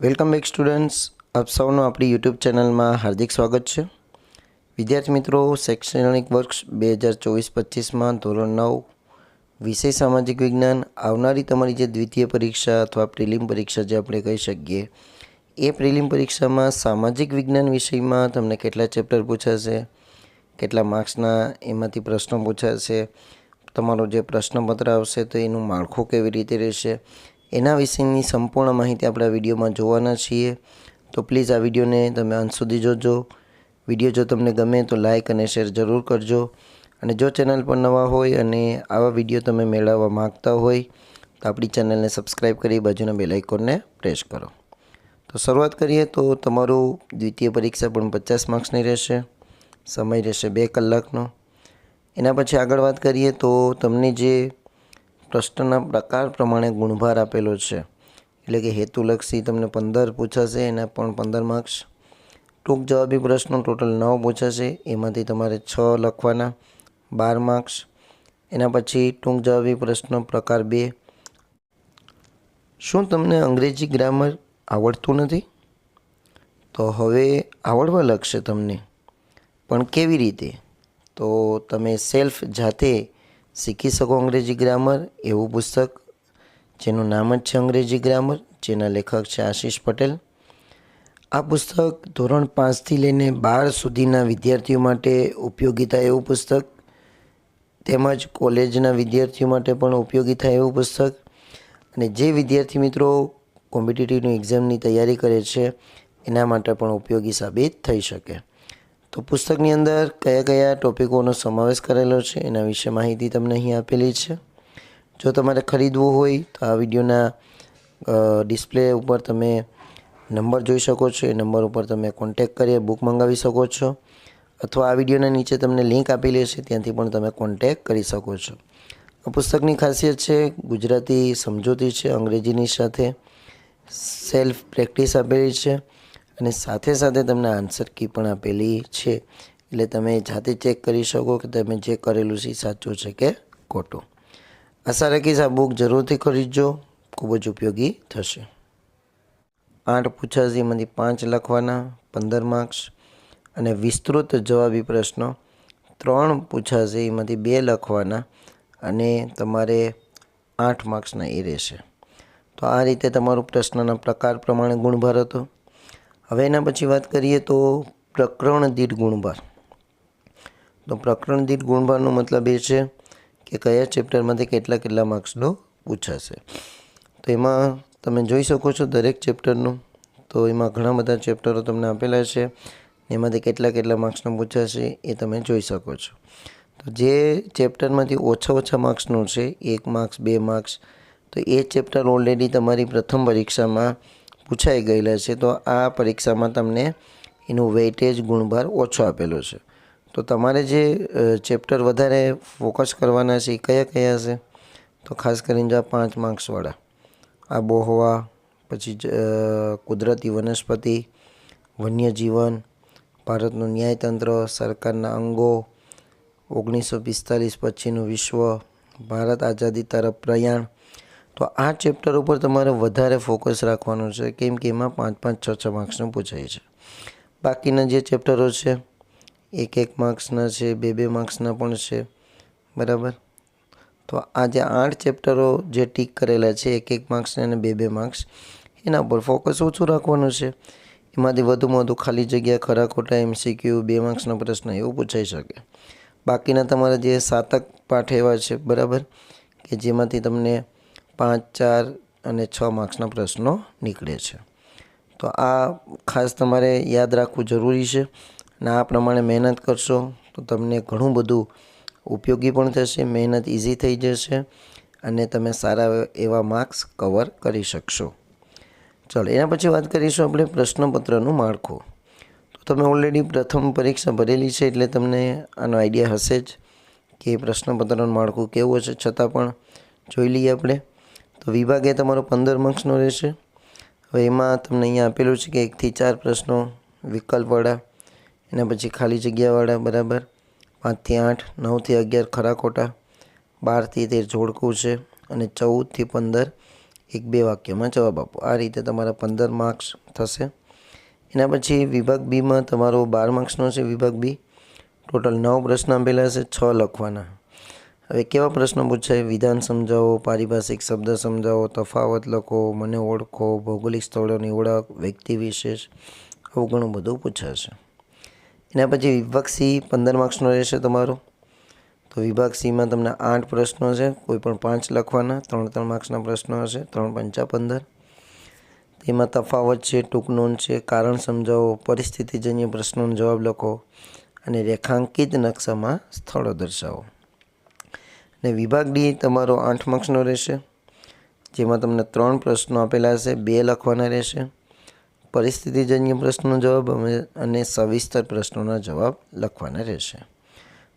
Welcome back students, આપ સૌનું આપણી યુટ્યુબ ચેનલમાં હાર્દિક સ્વાગત છે. વિદ્યાર્થી મિત્રો, શૈક્ષણિક વર્ષ 2024-25માં ધોરણ 9 વિષય સામાજિક વિજ્ઞાન આવનારી તમારી જે દ્વિતીય પરીક્ષા અથવા પ્રિલિમ પરીક્ષા જે આપણે કહી શકીએ, એ પ્રિલિમ પરીક્ષામાં સામાજિક વિજ્ઞાન વિષયમાં તમને કેટલા ચેપ્ટર પૂછાશે, કેટલા માર્ક્સના એમાંથી પ્રશ્નો પૂછાશે, તમારો જે પ્રશ્નપત્ર આવશે તો એનું માળખું કેવી રીતે રહેશે, એના વિશેની સંપૂર્ણ માહિતી આપણે આ વિડીયોમાં જોવાના છીએ. તો પ્લીઝ આ વિડીયોને તમે અંત સુધી જોજો. વિડીયો જો તમને ગમે તો લાઇક અને શેર જરૂર કરજો. અને જો ચેનલ પર નવા હોય અને આવા વિડીયો તમે મેળવવા માગતા હોય તો આપણી ચેનલને સબસ્ક્રાઈબ કરી બાજુના બેલ આઇકોનને પ્રેસ કરો. તો શરૂઆત કરીએ. તો તમારું દ્વિતીય પરીક્ષા પણ 50 માર્ક્સની રહેશે. સમય રહેશે 2 કલાકનો. એના પછી આગળ વાત કરીએ તો તમને જે પ્રશ્નના પ્રકાર પ્રમાણે ગુણભાર આપેલો છે, એટલે કે હેતુલક્ષી તમને 15 પૂછાશે, એના પણ 15 માર્ક્સ. ટૂંક જવાબી પ્રશ્નો ટોટલ 9 પૂછાશે, એમાંથી તમારે 6 લખવાના, 12 માર્ક્સ. એના પછી ટૂંક જવાબી પ્રશ્નો પ્રકાર 2. શું તમને અંગ્રેજી ગ્રામર આવડતું નથી? તો હવે આવડવા લાગશે તમને, પણ કેવી રીતે? તો તમે સેલ્ફ જાતે શીખી શકો અંગ્રેજી ગ્રામર, એવું પુસ્તક જેનું નામ જ છે અંગ્રેજી ગ્રામર, જેના લેખક છે આશીષ પટેલ. આ પુસ્તક ધોરણ 5થી લઈને 12 સુધીના વિદ્યાર્થીઓ માટે ઉપયોગી થાય એવું પુસ્તક, તેમજ કોલેજના વિદ્યાર્થીઓ માટે પણ ઉપયોગી થાય એવું પુસ્તક, અને જે વિદ્યાર્થી મિત્રો કોમ્પિટિટિવની એક્ઝામની તૈયારી કરે છે એના માટે પણ ઉપયોગી સાબિત થઈ શકે. તો પુસ્તકની અંદર કયા કયા ટોપિકોનો સમાવેશ કરેલો છે એના વિશે માહિતી તમને અહીં આપેલી છે. જો તમારે ખરીદવું હોય તો આ વિડીયોના ડિસ્પ્લે ઉપર તમે નંબર જોઈ શકો છો. એ નંબર ઉપર તમે કોન્ટેક્ટ કરી બુક મંગાવી શકો છો, અથવા આ વિડીયોના નીચે તમને લિંક આપેલી છે ત્યાંથી પણ તમે કોન્ટેક્ટ કરી શકો છો. આ પુસ્તકની ખાસિયત છે ગુજરાતી સમજૂતી છે અંગ્રેજીની સાથે, સેલ્ફ પ્રેક્ટિસ આપેલી છે, અને સાથે સાથે તમને આન્સર કી પણ આપેલી છે. એટલે તમે જાતે ચેક કરી શકો કે તમે જે કરેલું છે એ સાચું છે કે ખોટું. આશા રાખીશ આ બુક જરૂરથી ખરીદજો, ખૂબ જ ઉપયોગી થશે. 8 પૂછાશે, એમાંથી 5 લખવાના, 15 માર્ક્સ. અને વિસ્તૃત જવાબી પ્રશ્નો 3 પૂછાશે, એમાંથી 2 લખવાના, અને તમારે 8 માર્ક્સના એ રહેશે. તો આ રીતે તમારું પ્રશ્નના પ્રકાર પ્રમાણે ગુણભાર હતો. હવે એના પછી વાત કરીએ તો પ્રકરણ દીઠ ગુણભાર. તો પ્રકરણ દીઠ ગુણભારનો મતલબ એ છે કે કયા ચેપ્ટરમાંથી કેટલા માર્ક્સનો પૂછાશે. તો એમાં તમે જોઈ શકો છો દરેક ચેપ્ટરનું. તો એમાં ઘણા બધા ચેપ્ટરો તમને આપેલા છે, એમાંથી કેટલા માર્ક્સનો પૂછાશે એ તમે જોઈ શકો છો. તો જે ચેપ્ટરમાંથી ઓછા માર્ક્સનું છે, 1 માર્ક્સ 2 માર્ક્સ, તો એ ચેપ્ટર ઓલરેડી તમારી પ્રથમ પરીક્ષામાં પૂછાઈ ગયેલા છે. તો આ પરીક્ષામાં તમને એનું વેઇટેજ ગુણભાર ઓછો આપેલો છે. તો તમારે જે ચેપ્ટર વધારે ફોકસ કરવાના છે એ કયા છે? તો ખાસ કરીને જો 5 માર્ક્સવાળા, આબોહવા, પછી કુદરતી વનસ્પતિ, વન્યજીવન, ભારતનું ન્યાયતંત્ર, સરકારના અંગો, 1945 પછીનું વિશ્વ, ભારત આઝાદી તરફ પ્રયાણ. તો આ ચેપ્ટર ઉપર તમારે વધારે ફોકસ રાખવાનું છે, કેમ કે એમાં 5-5, 6-6 માર્ક્સનું પૂછાય છે. બાકીના જે ચેપ્ટરો છે 1-1 માર્ક્સના છે, 2-2 માર્ક્સના પણ છે, બરાબર. તો આ જે 8 ચેપ્ટરો જે ટીક કરેલા છે 1-1 માર્ક્સના અને 2-2 માર્ક્સ, એના પર ફોકસ ઓછું રાખવાનું છે. એમાંથી વધુમાં વધુ ખાલી જગ્યા, ખરા ખોટા, MCQ, 2 માર્ક્સનો પ્રશ્ન એવું પૂછાઈ શકે. બાકીના તમારા જે સાતક પાઠ એવા છે, બરાબર, કે જેમાંથી તમને 5, 4 અને 6 માર્ક્સના પ્રશ્નો નીકળે છે. તો આ ખાસ તમારે યાદ રાખવું જરૂરી છે, અને આ પ્રમાણે મહેનત કરશો તો તમને ઘણું બધું ઉપયોગી પણ થશે, મહેનત ઇઝી થઈ જશે, અને તમે સારા એવા માર્ક્સ કવર કરી શકશો. ચાલો, એના પછી વાત કરીશું આપણે પ્રશ્નપત્રનું માળખું. તો તમે ઓલરેડી પ્રથમ પરીક્ષા ભરેલી છે એટલે તમને આનો આઈડિયા હશે જ કે પ્રશ્નપત્રનું માળખું કેવું હશે. છતાં પણ જોઈ લઈએ આપણે. તો વિભાગ એ તમારો 15 માર્ક્સનો રહેશે. હવે એમાં તમને અહીંયા આપેલું છે કે 1 થી 4 પ્રશ્નો વિકલ્પવાળા, એના પછી ખાલી જગ્યાવાળા, બરાબર, 5 થી 8, 9 થી 11 ખરા ખોટા, 12 થી 13 જોડકું છે, અને 14 થી 15 1-2 વાક્યમાં જવાબ આપો. આ રીતે તમારા 15 માર્ક્સ થશે. એના પછી વિભાગ બીમાં તમારો 12 માર્ક્સનો છે. વિભાગ બી ટોટલ 9 પ્રશ્ન આપેલા છે, 6 લખવાના. હવે કેવા પ્રશ્નો પૂછાય? વિધાન સમજાવો, પારિભાષિક શબ્દ સમજાવો, તફાવત લખો, મને ઓળખો, ભૌગોલિક સ્થળોની ઓળખ, વ્યક્તિ વિશેષ, આવું ઘણું બધું પૂછાશે. એના પછી વિભાગ સી 15 માર્ક્સનો રહેશે તમારો. તો વિભાગ સીમાં તમને 8 પ્રશ્નો છે, કોઈ પણ 5 લખવાના. 3 માર્ક્સના પ્રશ્નો હશે, 3×5 = 15. તેમાં તફાવત છે, ટૂંક નોંધ છે, કારણ સમજાવો, પરિસ્થિતિજન્ય પ્રશ્નોનો જવાબ લખો અને રેખાંકિત નકશામાં સ્થળો દર્શાવો. અને વિભાગ ડી તમારો 8 માર્ક્સનો રહેશે, જેમાં તમને 3 પ્રશ્નો આપેલા હશે, 2 લખવાના રહેશે. પરિસ્થિતિજન્ય પ્રશ્નનો જવાબ અને સવિસ્તર પ્રશ્નોના જવાબ લખવાના રહેશે.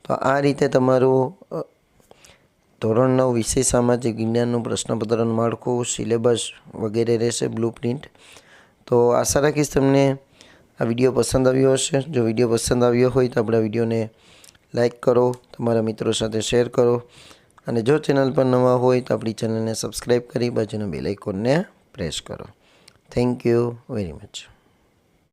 તો આ રીતે તમારું ધોરણ 9 વિષય સામાજિક વિજ્ઞાનનું પ્રશ્નપત્રનું માળખું, સિલેબસ વગેરે રહેશે, બ્લુ પ્રિન્ટ. તો આશા રાખીશ તમને આ વિડીયો પસંદ આવ્યો હશે. જો વિડીયો પસંદ આવ્યો હોય તો આપણા વિડીયોને લાઈક કરો, તમારા મિત્રો સાથે શેર કરો અને જો ચેનલ પર નવા હોય તો આપણી ચેનલને સબસ્ક્રાઈબ કરી બાજુના બેલ આઇકોનને પ્રેસ કરો. Thank you very much.